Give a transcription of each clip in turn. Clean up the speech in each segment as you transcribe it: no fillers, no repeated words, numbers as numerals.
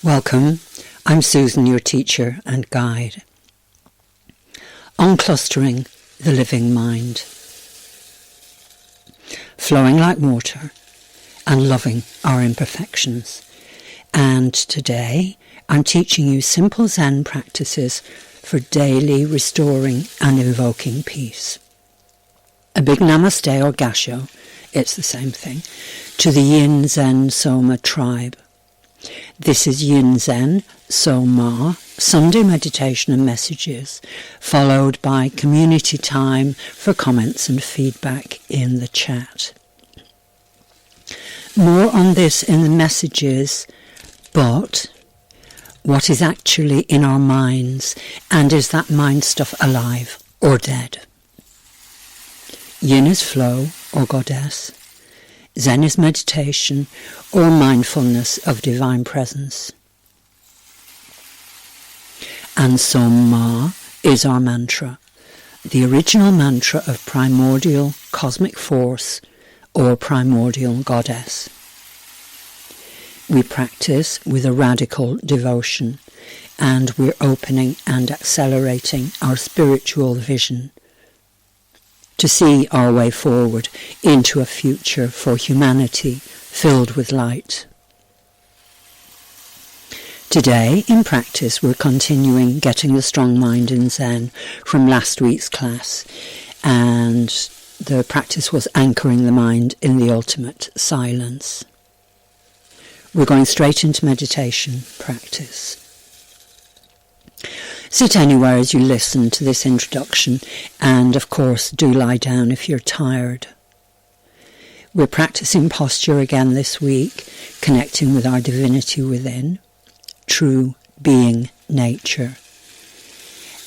Welcome, I'm Susan, your teacher and guide. Unclustering the living mind. Flowing like water and loving our imperfections. And today I'm teaching you simple Zen practices for daily restoring and invoking peace. A big Namaste or Gassho, it's the same thing, to the YinZen SoMa tribe. This is YinZen SoMa, Sunday meditation and messages, followed by community time for comments and feedback in the chat. More on this in the messages, but what is actually in our minds, and is that mind stuff alive or dead? Yin is flow or goddess. Zen is meditation or mindfulness of divine presence. And SoMa is our mantra, the original mantra of primordial cosmic force or primordial goddess. We practice with a radical devotion, and we're opening and accelerating our spiritual vision to see our way forward into a future for humanity filled with light. Today, in practice, we're continuing getting the strong mind in Zen from last week's class, and the practice was anchoring the mind in the ultimate silence. We're going straight into meditation practice. Sit anywhere as you listen to this introduction, and of course do lie down if you're tired. We're practicing posture again this week, connecting with our divinity within, true being nature.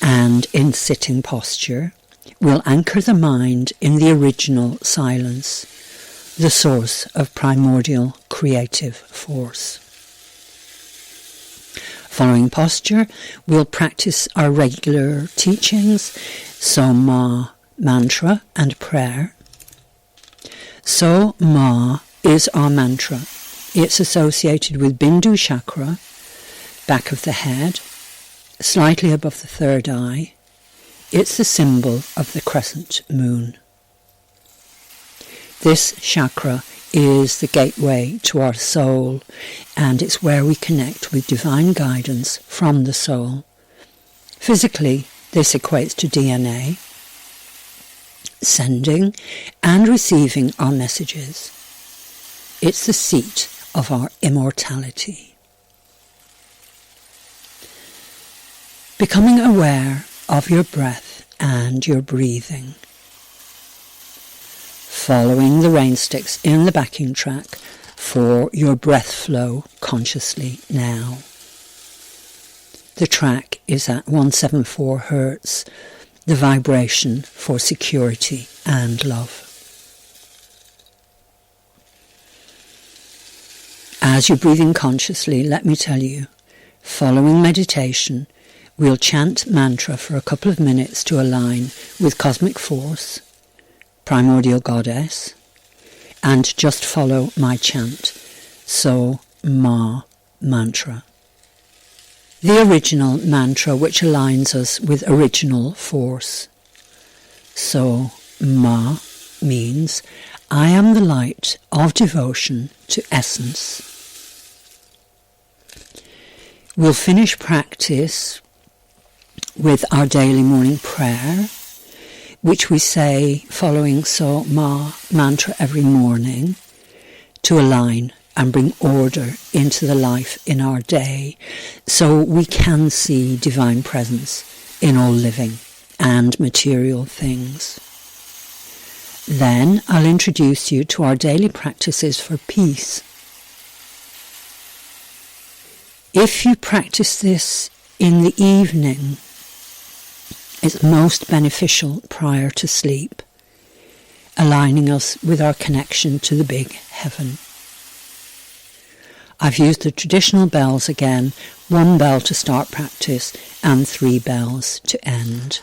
And in sitting posture, we'll anchor the mind in the original silence, the source of primordial creative force. Following posture, we'll practice our regular teachings, SoMa mantra and prayer. SoMa is our mantra. It's associated with Bindu chakra, back of the head, slightly above the third eye. It's the symbol of the crescent moon. This chakra is the gateway to our soul, and it's where we connect with divine guidance from the soul. Physically, this equates to DNA, sending and receiving our messages. It's the seat of our immortality. Becoming aware of your breath and your breathing. Following the rain sticks in the backing track for your breath flow consciously now. The track is at 174 Hertz, the vibration for security and love. As you're breathing consciously, let me tell you, following meditation, we'll chant mantra for a couple of minutes to align with cosmic force, primordial goddess, and just follow my chant, SoMa mantra. The original mantra which aligns us with original force. SoMa means I am the light of devotion to essence. We'll finish practice with our daily morning prayer, which we say following SoMa mantra every morning to align and bring order into the life in our day so we can see divine presence in all living and material things. Then I'll introduce you to our daily practices for peace. If you practice this in the evening, it's most beneficial prior to sleep, aligning us with our connection to the big heaven. I've used the traditional bells again, 1 bell to start practice and 3 bells to end.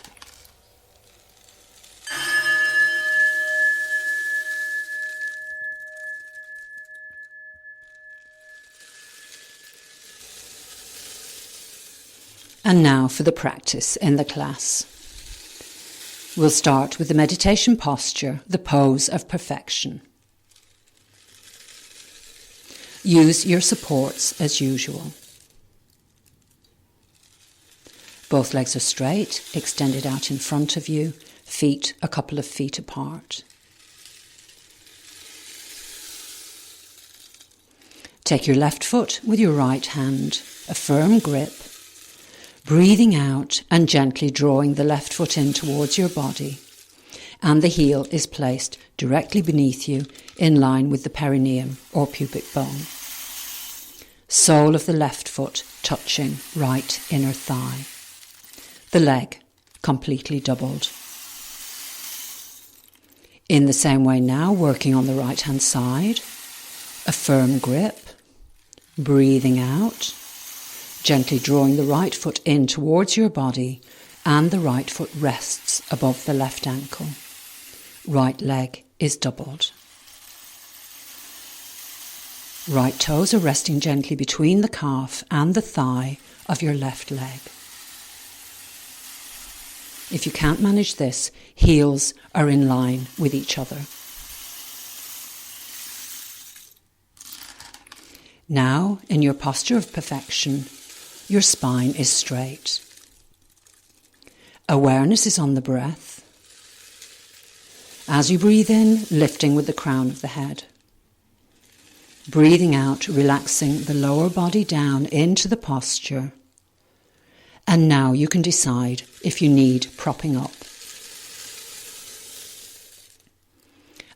And now for the practice in the class. We'll start with the meditation posture, the pose of perfection. Use your supports as usual. Both legs are straight, extended out in front of you, feet a couple of feet apart. Take your left foot with your right hand, a firm grip, breathing out and gently drawing the left foot in towards your body, and the heel is placed directly beneath you in line with the perineum or pubic bone. Sole of the left foot touching right inner thigh. The leg completely doubled. In the same way now, working on the right hand side, a firm grip, breathing out, gently drawing the right foot in towards your body, and the right foot rests above the left ankle. Right leg is doubled. Right toes are resting gently between the calf and the thigh of your left leg. If you can't manage this, heels are in line with each other. Now, in your posture of perfection, your spine is straight. Awareness is on the breath. As you breathe in, lifting with the crown of the head. Breathing out, relaxing the lower body down into the posture. And now you can decide if you need propping up.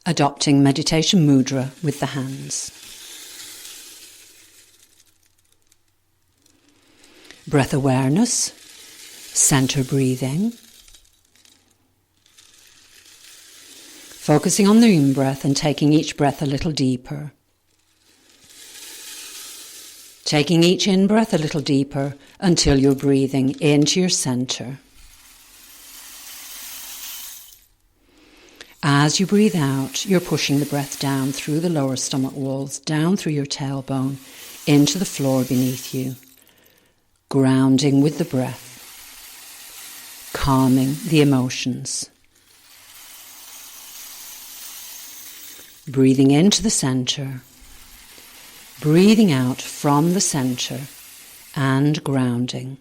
Adopting meditation mudra with the hands. Breath awareness, center breathing. Focusing on the in-breath and taking each breath a little deeper. Taking each in-breath a little deeper until you're breathing into your center. As you breathe out, you're pushing the breath down through the lower stomach walls, down through your tailbone, into the floor beneath you. Grounding with the breath. Calming the emotions. Breathing into the center. Breathing out from the center and grounding.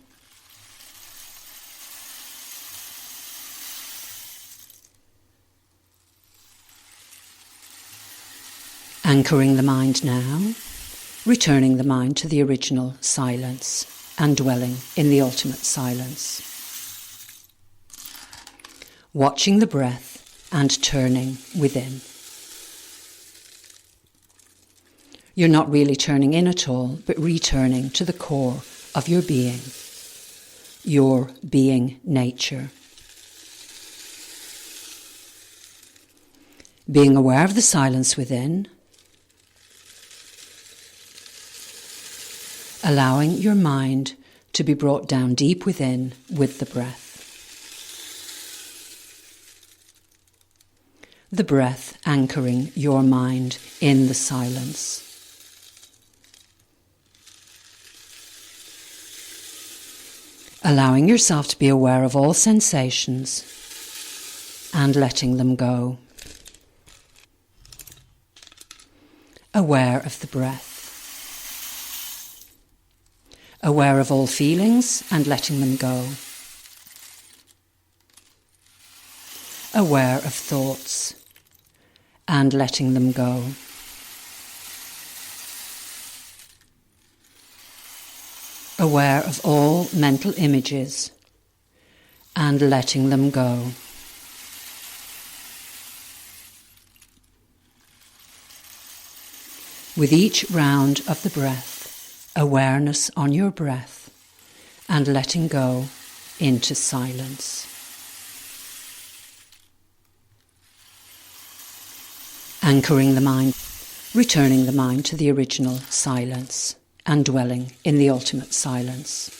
Anchoring the mind now, returning the mind to the original silence and dwelling in the ultimate silence. Watching the breath and turning within. You're not really turning in at all, but returning to the core of your being nature. Being aware of the silence within, allowing your mind to be brought down deep within with the breath. The breath anchoring your mind in the silence. Allowing yourself to be aware of all sensations and letting them go. Aware of the breath. Aware of all feelings and letting them go. Aware of thoughts and letting them go. Aware of all mental images and letting them go. With each round of the breath, awareness on your breath and letting go into silence. Anchoring the mind, returning the mind to the original silence and dwelling in the ultimate silence.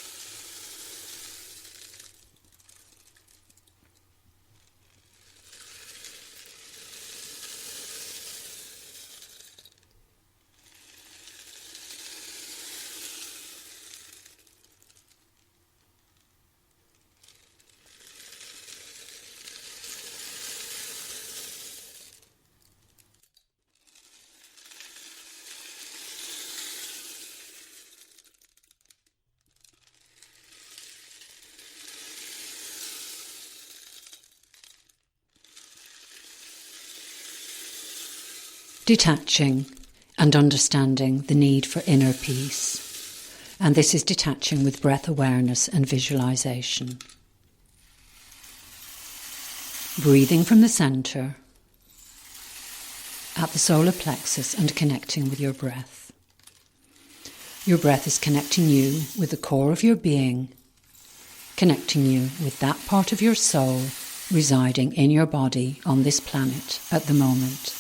detaching and understanding the need for inner peace. And this is detaching with breath awareness and visualization. Breathing from the center at the solar plexus and connecting with your breath. Your breath is connecting you with the core of your being, connecting you with that part of your soul residing in your body on this planet at the moment.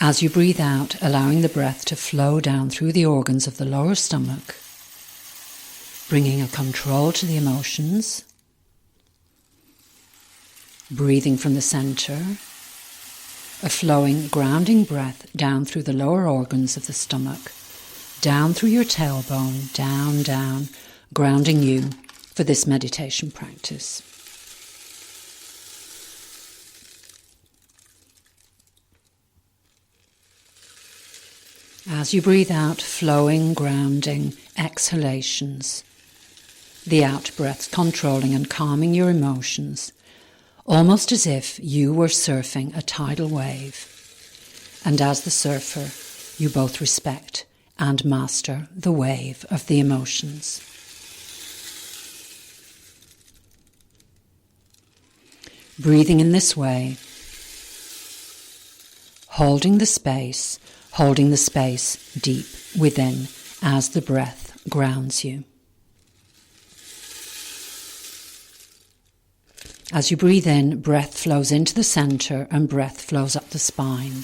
As you breathe out, allowing the breath to flow down through the organs of the lower stomach, bringing a control to the emotions, breathing from the center, a flowing, grounding breath down through the lower organs of the stomach, down through your tailbone, down, down, grounding you for this meditation practice. As you breathe out, flowing, grounding exhalations, the out-breaths controlling and calming your emotions, almost as if you were surfing a tidal wave. And as the surfer, you both respect and master the wave of the emotions. Breathing in this way, holding the space deep within as the breath grounds you. As you breathe in, breath flows into the center and breath flows up the spine.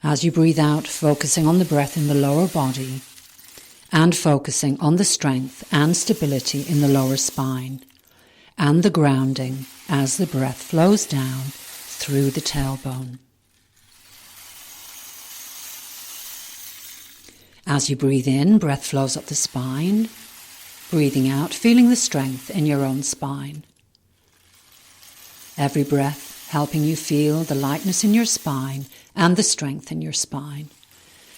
As you breathe out, focusing on the breath in the lower body and focusing on the strength and stability in the lower spine and the grounding as the breath flows down through the tailbone. As you breathe in, breath flows up the spine. Breathing out, feeling the strength in your own spine. Every breath helping you feel the lightness in your spine and the strength in your spine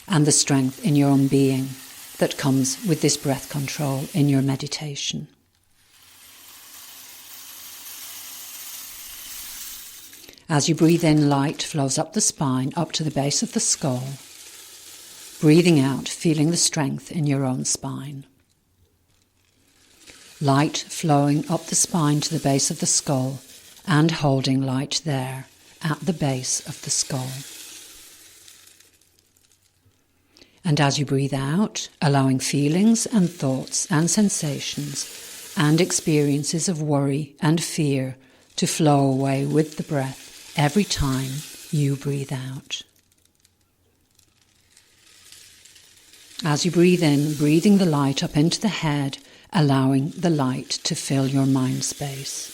and the strength in your own being that comes with this breath control in your meditation. As you breathe in, light flows up the spine, up to the base of the skull. Breathing out, feeling the strength in your own spine. Light flowing up the spine to the base of the skull and holding light there at the base of the skull. And as you breathe out, allowing feelings and thoughts and sensations and experiences of worry and fear to flow away with the breath every time you breathe out. As you breathe in, breathing the light up into the head, allowing the light to fill your mind space.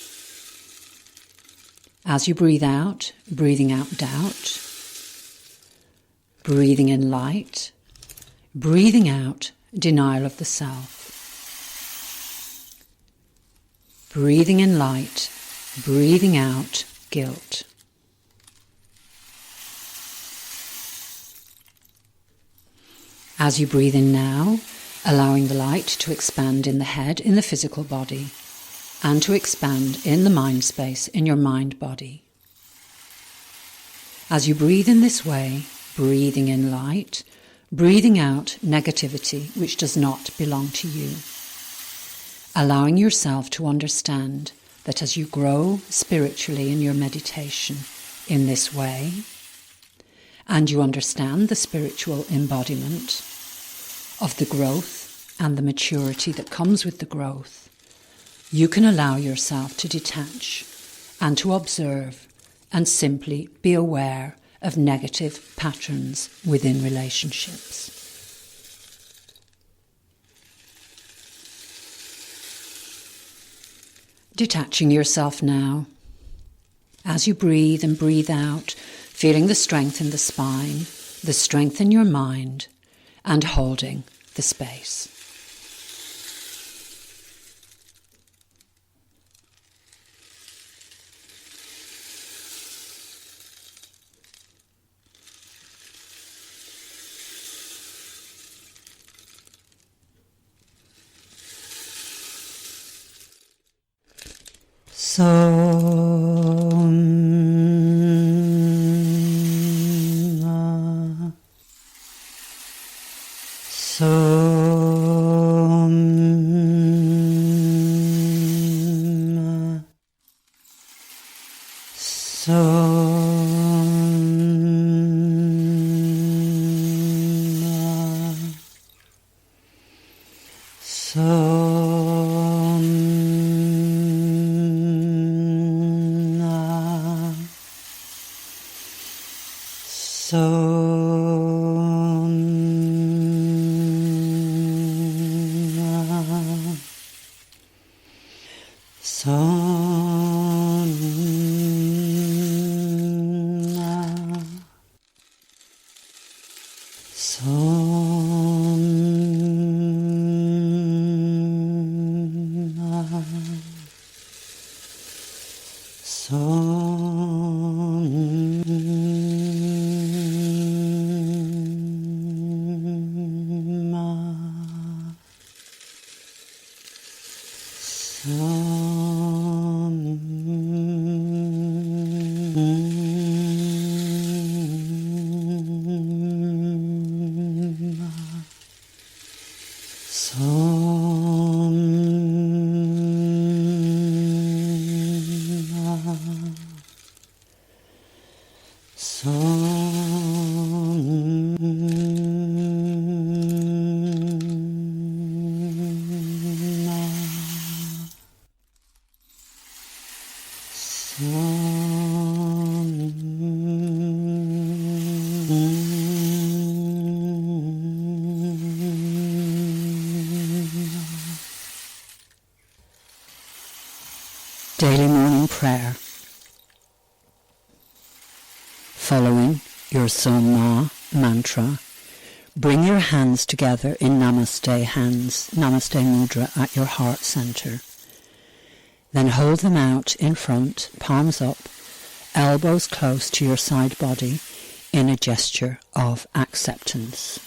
As you breathe out, breathing out doubt, breathing in light, breathing out denial of the self. Breathing in light, breathing out guilt. As you breathe in now, allowing the light to expand in the head, in the physical body, and to expand in the mind space, in your mind body. As you breathe in this way, breathing in light, breathing out negativity which does not belong to you. Allowing yourself to understand that as you grow spiritually in your meditation in this way, and you understand the spiritual embodiment of the growth and the maturity that comes with the growth, you can allow yourself to detach and to observe and simply be aware of negative patterns within relationships. Detaching yourself now. As you breathe and breathe out, feeling the strength in the spine, the strength in your mind, and holding the space. So Daily morning prayer. Following your SoMa mantra, bring your hands together in Namaste Namaste mudra at your heart center. Then hold them out in front, palms up, elbows close to your side body in a gesture of acceptance.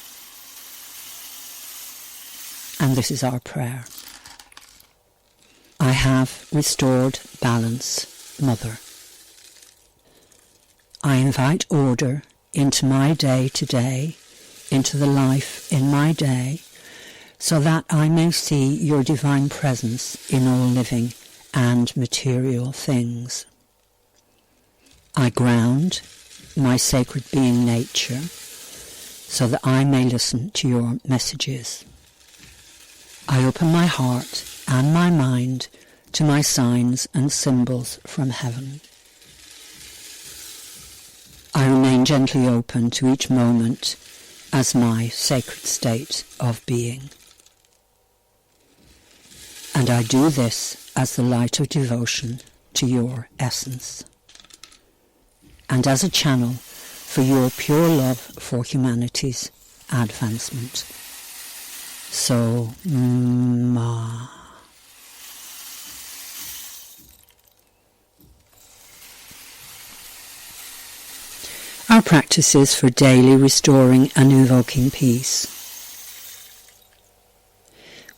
And this is our prayer. I have restored balance, Mother. I invite order into my day today, into the life in my day, so that I may see your divine presence in all living and material things. I ground my sacred being nature so that I may listen to your messages. I open my heart and my mind to my signs and symbols from heaven. I remain gently open to each moment as my sacred state of being. And I do this as the light of devotion to your essence, and as a channel for your pure love for humanity's advancement. SoMa. Our practices for daily restoring and invoking peace.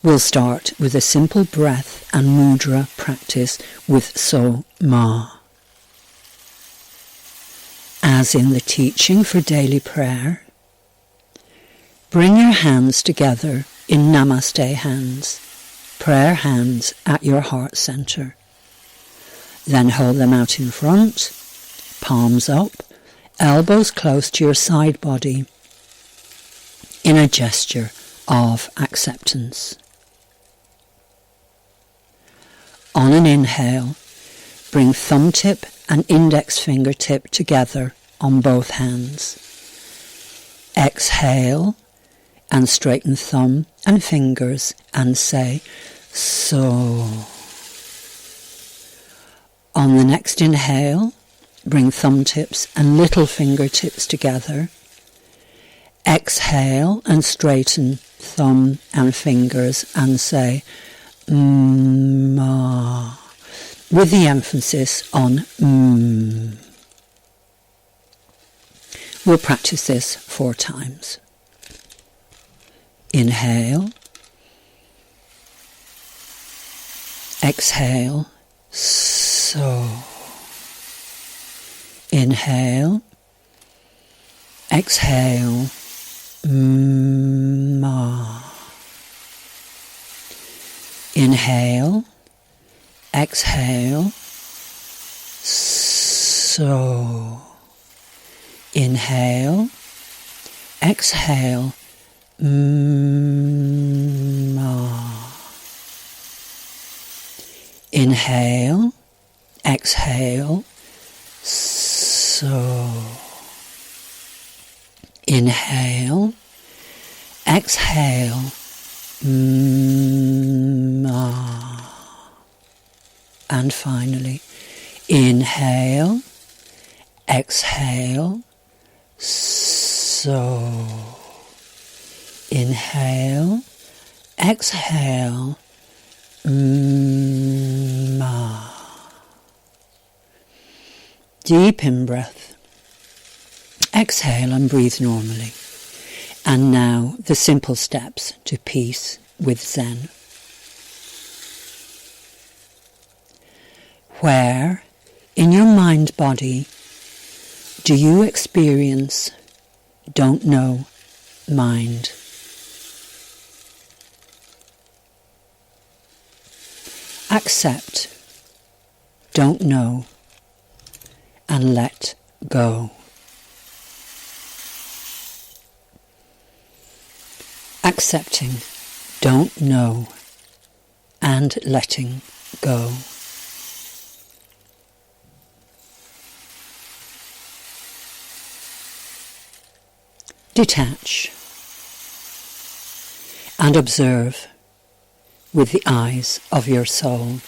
We'll start with a simple breath and mudra practice with SoMa. As in the teaching for daily prayer, bring your hands together in Namaste hands, prayer hands at your heart center. Then hold them out in front, palms up, elbows close to your side body in a gesture of acceptance. On an inhale, bring thumb tip and index fingertip together on both hands. Exhale and straighten thumb and fingers and say so. On the next inhale, bring thumb tips and little fingertips together. Exhale and straighten thumb and fingers and say Ma, with the emphasis on We'll practice this 4 times. Inhale. Exhale. So. Inhale. Exhale. Ma. Inhale. Exhale. So. So. Inhale, exhale, Ma. Inhale, exhale, So. Inhale, exhale, Ma. And finally, inhale, exhale, So. Inhale, exhale, Ma. Deep in breath. Exhale and breathe normally. And now the simple steps to peace with Zen. Where in your mind-body do you experience don't know mind? Accept don't know and let go. Accepting don't know and letting go. Detach and observe with the eyes of your soul.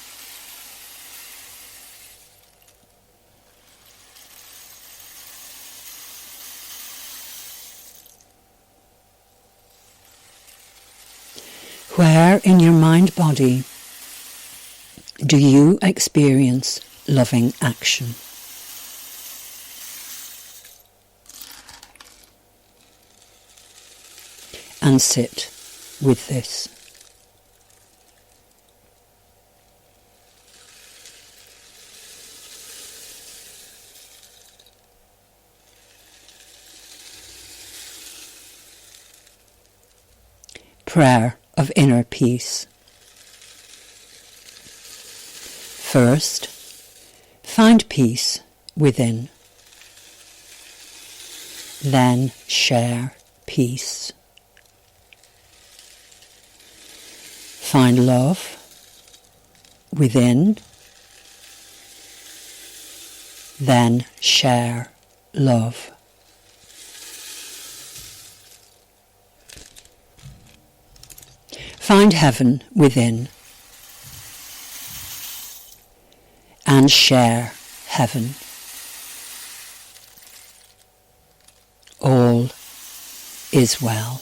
Where in your mind-body do you experience loving action? And sit with this. Prayer of inner peace. First, find peace within. Then share peace. Find love within. Then share love. Find heaven within and share heaven. All is well.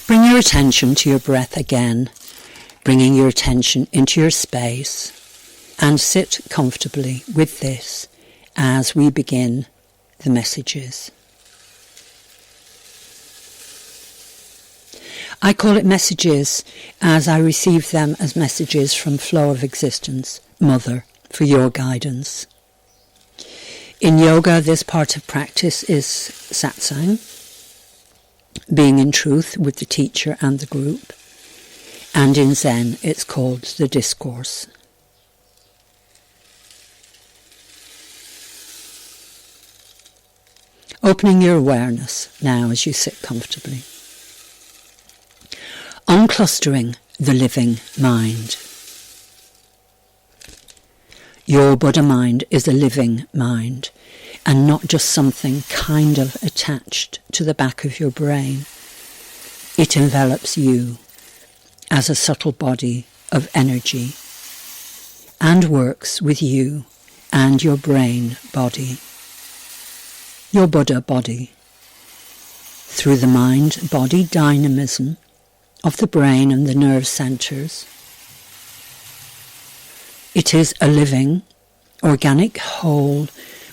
Bring your attention to your breath again, bringing your attention into your space, and sit comfortably with this as we begin the messages. I call it messages as I receive them as messages from Flow of Existence, Mother, for your guidance. In yoga, this part of practice is satsang, being in truth with the teacher and the group, and in Zen it's called the discourse. Opening your awareness now as you sit comfortably. Unclustering the living mind. Your Buddha mind is a living mind, and not just something kind of attached to the back of your brain. It envelops you as a subtle body of energy and works with you and your brain body, your Buddha body, through the mind-body dynamism of the brain and the nerve centres. It is a living, organic whole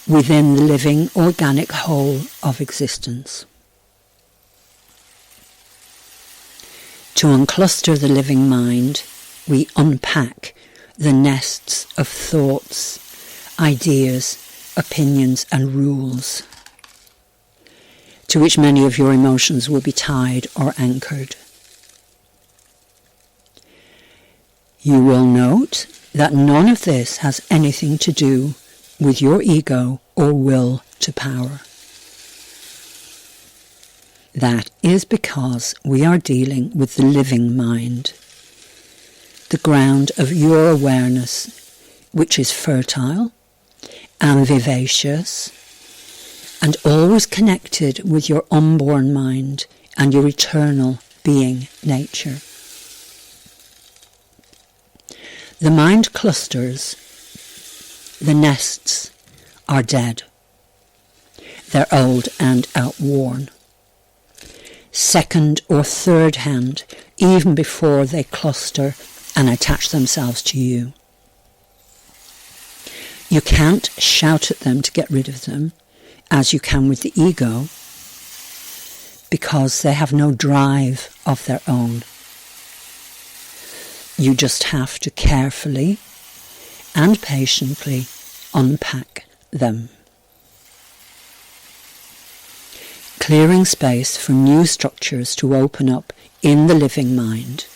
within the living organic whole of existence. To uncluster the living mind, we unpack the nests of thoughts, ideas, opinions and rules to which many of your emotions will be tied or anchored. You will note that none of this has anything to do with your ego or will to power. That is because we are dealing with the living mind, the ground of your awareness, which is fertile and vivacious and always connected with your unborn mind and your eternal being nature. The mind clusters, the nests are dead. They're old and outworn. Second or third hand, even before they cluster and attach themselves to you. You can't shout at them to get rid of them, as you can with the ego, because they have no drive of their own. You just have to carefully and patiently unpack them. Clearing space for new structures to open up in the living mind.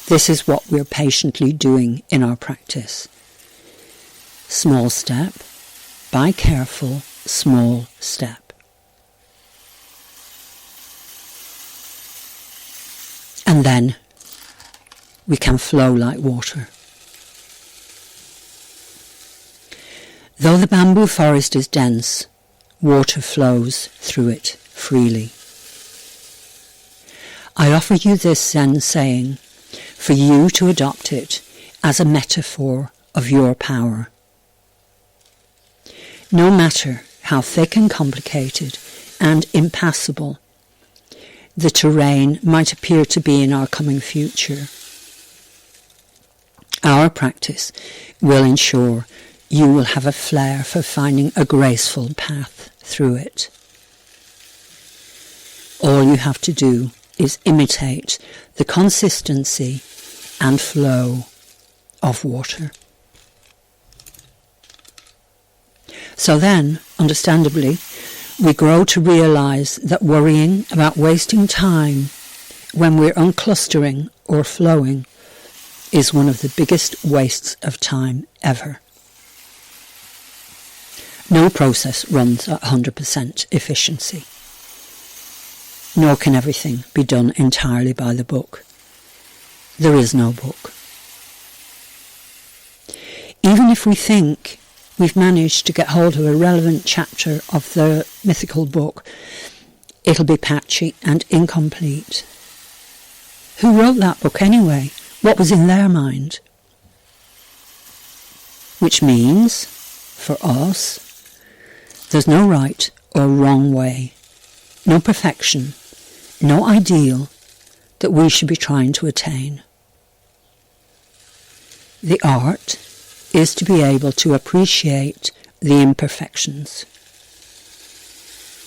This is what we're patiently doing in our practice. Small step by careful, small step. And then we can flow like water. Though the bamboo forest is dense, water flows through it freely. I offer you this Zen saying for you to adopt it as a metaphor of your power. No matter how thick and complicated and impassable the terrain might appear to be in our coming future, our practice will ensure you will have a flair for finding a graceful path through it. All you have to do is imitate the consistency and flow of water. So then, understandably, we grow to realise that worrying about wasting time when we're unclustering or flowing is one of the biggest wastes of time ever. No process runs at 100% efficiency, nor can everything be done entirely by the book. There is no book. Even if we think we've managed to get hold of a relevant chapter of the mythical book, it'll be patchy and incomplete. Who wrote that book anyway? What was in their mind? Which means, for us, there's no right or wrong way, no perfection, no ideal that we should be trying to attain. The art is to be able to appreciate the imperfections.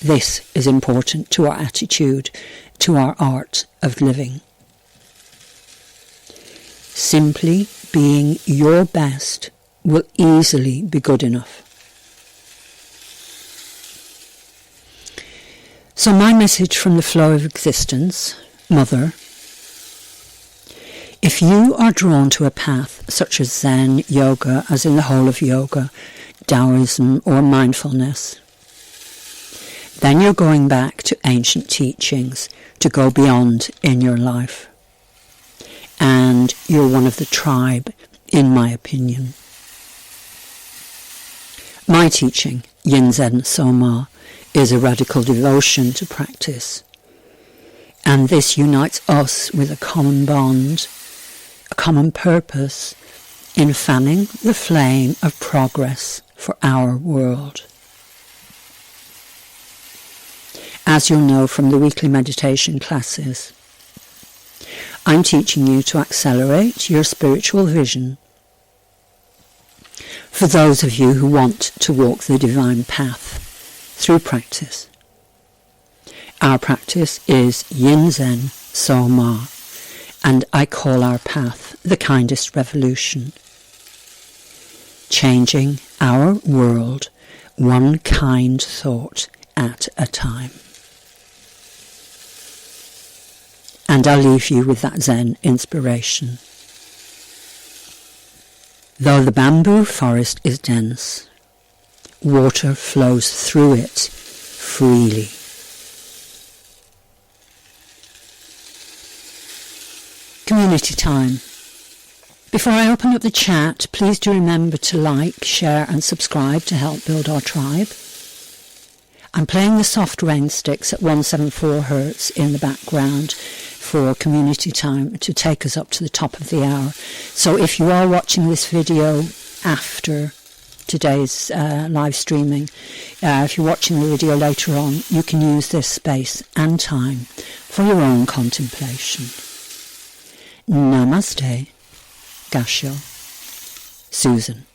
This is important to our attitude, to our art of living. Simply being your best will easily be good enough. So my message from the flow of existence, Mother, if you are drawn to a path such as Zen, yoga, as in the whole of yoga, Taoism or mindfulness, then you're going back to ancient teachings to go beyond in your life. And you're one of the tribe, in my opinion. My teaching, YinZen SoMa, is a radical devotion to practice. And this unites us with a common bond, a common purpose in fanning the flame of progress for our world. As you'll know from the weekly meditation classes, I'm teaching you to accelerate your spiritual vision for those of you who want to walk the divine path through practice. Our practice is YinZen SoMa, and I call our path the kindest revolution, changing our world one kind thought at a time. And I'll leave you with that Zen inspiration. Though the bamboo forest is dense, water flows through it freely. Community time. Before I open up the chat, please do remember to like, share and subscribe to help build our tribe. I'm playing the soft rain sticks at 174 Hz in the background for community time to take us up to the top of the hour. So if you are watching this video after today's live streaming, if you're watching the video later on, you can use this space and time for your own contemplation. Namaste, Gassho, Susan.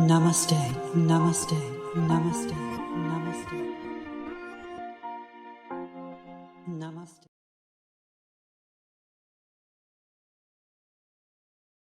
Namaste, namaste, namaste, namaste.